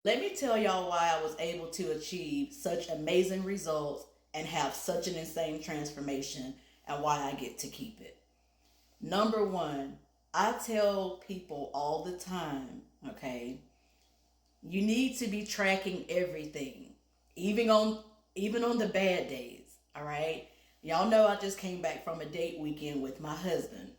Let me tell y'all why I was able to achieve such amazing results and have such an insane transformation and why I get to keep it. Number one, I tell people all the time, okay, you need to be tracking everything, even on even on the bad days. All right. Y'all know I just came back from a date weekend with my husband.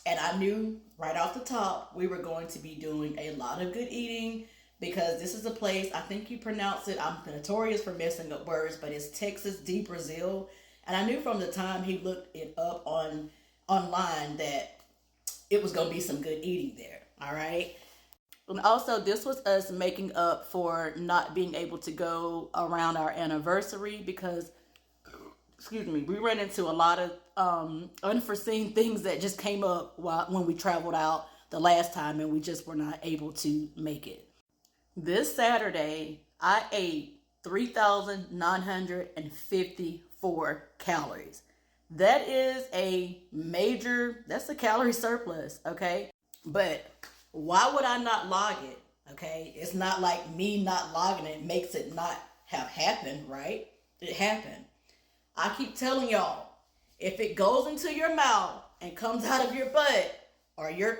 And I knew right off the top we were going to be doing a lot of good eating because this is a place, I think you pronounce it, I'm notorious for messing up words, but it's Texas de Brazil. And I knew from the time he looked it up on online that it was going to be some good eating there. All right. And also, this was us making up for not being able to go around our anniversary because, excuse me, we ran into a lot of unforeseen things that just came up when we traveled out the last time and we just were not able to make it. This Saturday, I ate 3,954 calories. That is that's a calorie surplus, okay? But why would I not log it? Okay, it's not like me not logging it makes it not have happened, right? It happened. I keep telling y'all, if it goes into your mouth and comes out of your butt or you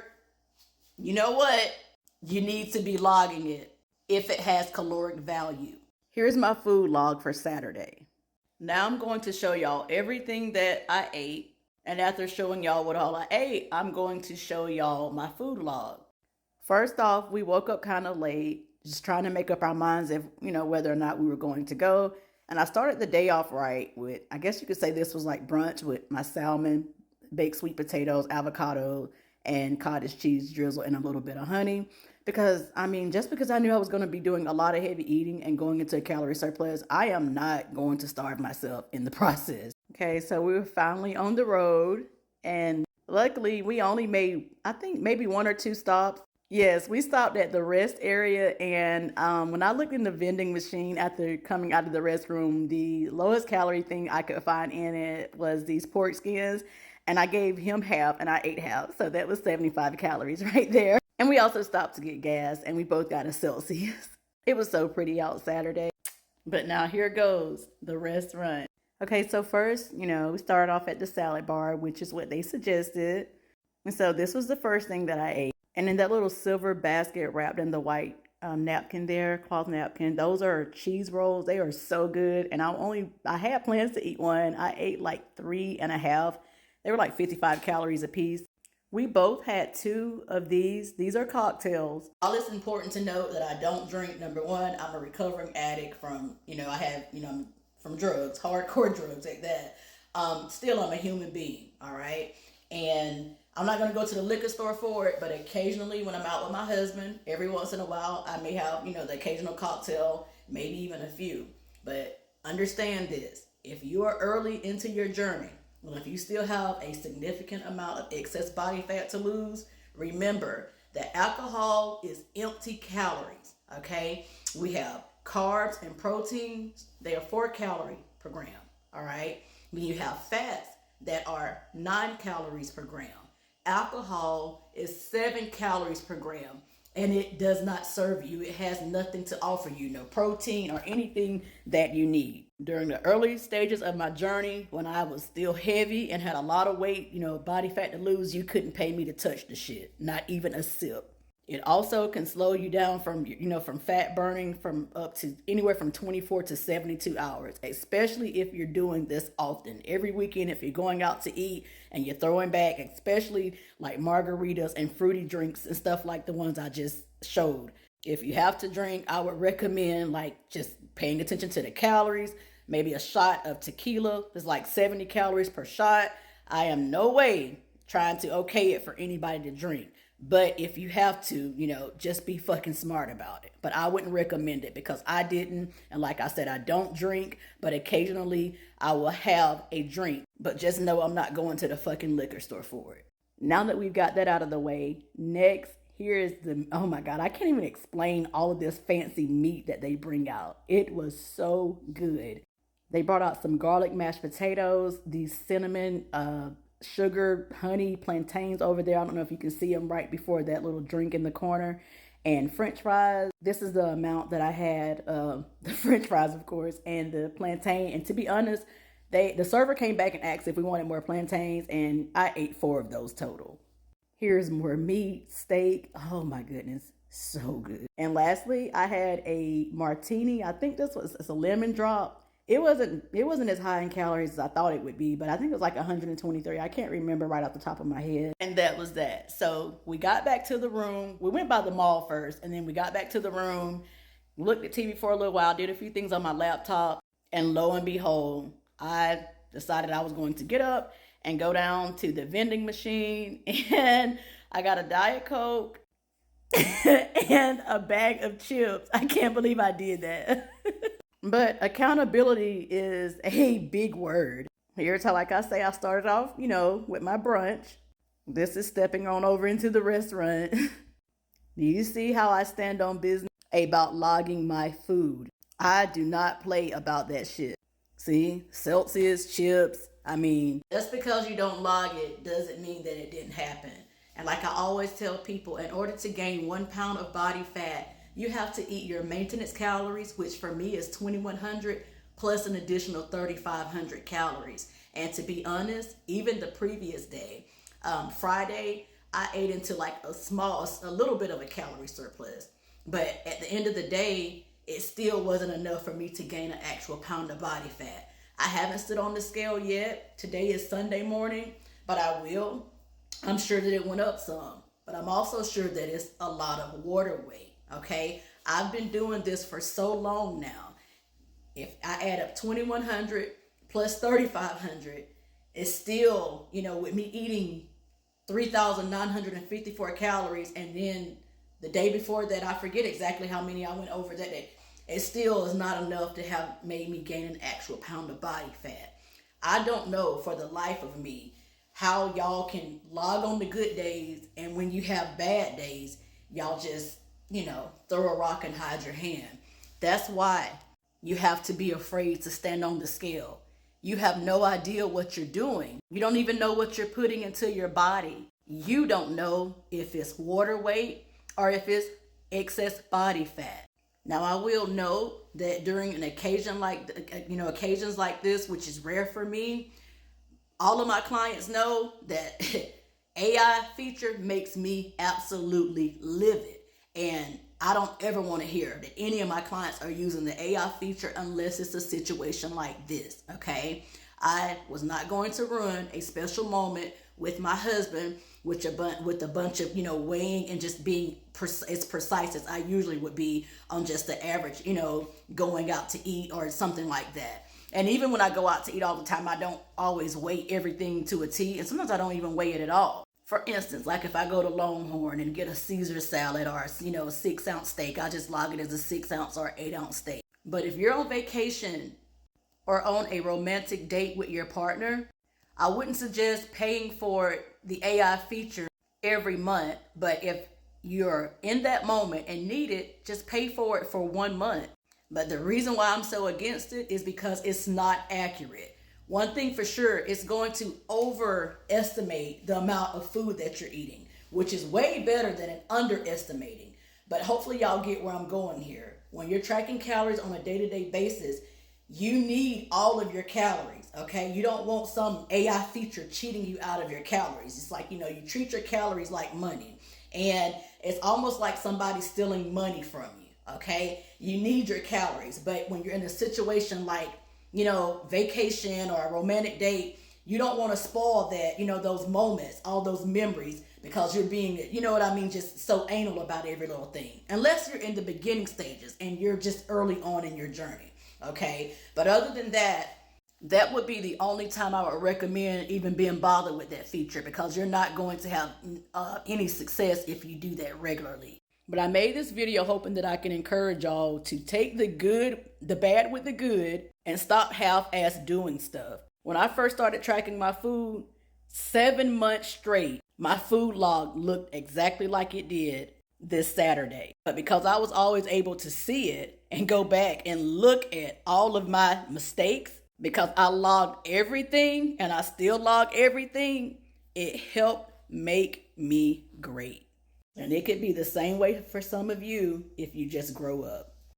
know what, you need to be logging it if it has caloric value. Here's my food log for Saturday. Now I'm going to show y'all everything that I ate. And after showing y'all what all I ate, I'm going to show y'all my food log. First off, we woke up kind of late, just trying to make up our minds if, whether or not we were going to go. And I started the day off right with, I guess you could say this was like brunch with my salmon, baked sweet potatoes, avocado, and cottage cheese drizzle and a little bit of honey. Because, just because I knew I was going to be doing a lot of heavy eating and going into a calorie surplus, I am not going to starve myself in the process. Okay, so we were finally on the road, and luckily we only made, I think, maybe one or two stops. Yes, we stopped at the rest area, and when I looked in the vending machine after coming out of the restroom, the lowest calorie thing I could find in it was these pork skins, and I gave him half, and I ate half, so that was 75 calories right there. And we also stopped to get gas, and we both got a Celsius. It was so pretty out Saturday. But now here goes the restaurant. Okay, so first, we started off at the salad bar, which is what they suggested. And so this was the first thing that I ate. And in that little silver basket wrapped in the white napkin there, cloth napkin, those are cheese rolls. They are so good. And I had plans to eat one. I ate like three and a half. They were like 55 calories a piece. We both had two of these. These are cocktails. All it's important to note that I don't drink. Number one, I'm a recovering addict from, I have, from drugs, hardcore drugs like that. Still, I'm a human being, all right? And I'm not going to go to the liquor store for it, but occasionally when I'm out with my husband, every once in a while, I may have, the occasional cocktail, maybe even a few. But understand this. If you are early into your journey, well, if you still have a significant amount of excess body fat to lose, remember that alcohol is empty calories, okay? We have carbs and proteins. They are 4 calories per gram, all right? When you have fats that are 9 calories per gram. Alcohol is 7 calories per gram, and it does not serve you. It has nothing to offer you, no protein or anything that you need. During the early stages of my journey, when I was still heavy and had a lot of weight, body fat to lose, you couldn't pay me to touch the shit, not even a sip. It also can slow you down from fat burning from up to anywhere from 24 to 72 hours, especially if you're doing this often. Every weekend, if you're going out to eat and you're throwing back, especially like margaritas and fruity drinks and stuff like the ones I just showed. If you have to drink, I would recommend like just paying attention to the calories, maybe a shot of tequila. There's like 70 calories per shot. I am no way trying to okay it for anybody to drink. But if you have to, just be fucking smart about it. But I wouldn't recommend it because I didn't. And like I said, I don't drink, but occasionally I will have a drink. But just know I'm not going to the fucking liquor store for it. Now that we've got that out of the way, next, here is oh my God, I can't even explain all of this fancy meat that they bring out. It was so good. They brought out some garlic mashed potatoes, these cinnamon, sugar, honey, plantains over there. I don't know if you can see them right before that little drink in the corner. and French fries. This is the amount that I had, the French fries, of course, and the plantain. And to be honest, the server came back and asked if we wanted more plantains, and I ate 4 of those total. Here's more meat, steak. Oh my goodness, so good. And lastly, I had a martini. I think this was, it's a lemon drop. It wasn't as high in calories as I thought it would be, but I think it was like 123. I can't remember right off the top of my head. And that was that. So we got back to the room. We went by the mall first, and then we got back to the room, looked at TV for a little while, did a few things on my laptop, and lo and behold, I decided I was going to get up and go down to the vending machine, and I got a Diet Coke and a bag of chips. I can't believe I did that. But accountability is a big word. Here's how, like I say, I started off, with my brunch. This is stepping on over into the restaurant. Do you see how I stand on business about logging my food? I do not play about that shit. See, Celsius, chips. I mean, just because you don't log it doesn't mean that it didn't happen. And like I always tell people, in order to gain 1 pound of body fat, you have to eat your maintenance calories, which for me is 2,100 plus an additional 3,500 calories. And to be honest, even the previous day, Friday, I ate into like a little bit of a calorie surplus. But at the end of the day, it still wasn't enough for me to gain an actual pound of body fat. I haven't stood on the scale yet. Today is Sunday morning, but I will. I'm sure that it went up some, but I'm also sure that it's a lot of water weight. Okay, I've been doing this for so long now. If I add up 2,100 plus 3,500, it's still, with me eating 3,954 calories, and then the day before that, I forget exactly how many I went over that day. It still is not enough to have made me gain an actual pound of body fat. I don't know for the life of me how y'all can log on the good days, and when you have bad days, y'all just throw a rock and hide your hand. That's why you have to be afraid to stand on the scale. You have no idea what you're doing. You don't even know what you're putting into your body. You don't know if it's water weight or if it's excess body fat. Now, I will note that during an occasion occasions like this, which is rare for me, all of my clients know that AI feature makes me absolutely livid. And I don't ever want to hear that any of my clients are using the AI feature unless it's a situation like this, okay? I was not going to ruin a special moment with my husband with a bunch of, weighing and just being as precise as I usually would be on just the average, going out to eat or something like that. And even when I go out to eat all the time, I don't always weigh everything to a T, and sometimes I don't even weigh it at all. For instance, like if I go to Longhorn and get a Caesar salad or, a 6-ounce steak, I just log it as a 6-ounce or 8-ounce steak. But if you're on vacation or on a romantic date with your partner, I wouldn't suggest paying for the AI feature every month. But if you're in that moment and need it, just pay for it for 1 month. But the reason why I'm so against it is because it's not accurate. One thing for sure, it's going to overestimate the amount of food that you're eating, which is way better than an underestimating. But hopefully y'all get where I'm going here. When you're tracking calories on a day-to-day basis, you need all of your calories, okay? You don't want some AI feature cheating you out of your calories. It's like, you treat your calories like money. And it's almost like somebody stealing money from you, okay? You need your calories. But when you're in a situation like, vacation or a romantic date, you don't want to spoil that, those moments, all those memories, because you're being, just so anal about every little thing. Unless you're in the beginning stages and you're just early on in your journey, okay? But other than that, that would be the only time I would recommend even being bothered with that feature, because you're not going to have any success if you do that regularly. But I made this video hoping that I can encourage y'all to take the bad with the good, and stop half-ass doing stuff. When I first started tracking my food, 7 months straight, my food log looked exactly like it did this Saturday. But because I was always able to see it and go back and look at all of my mistakes, because I logged everything and I still log everything, it helped make me great. And it could be the same way for some of you if you just grow up.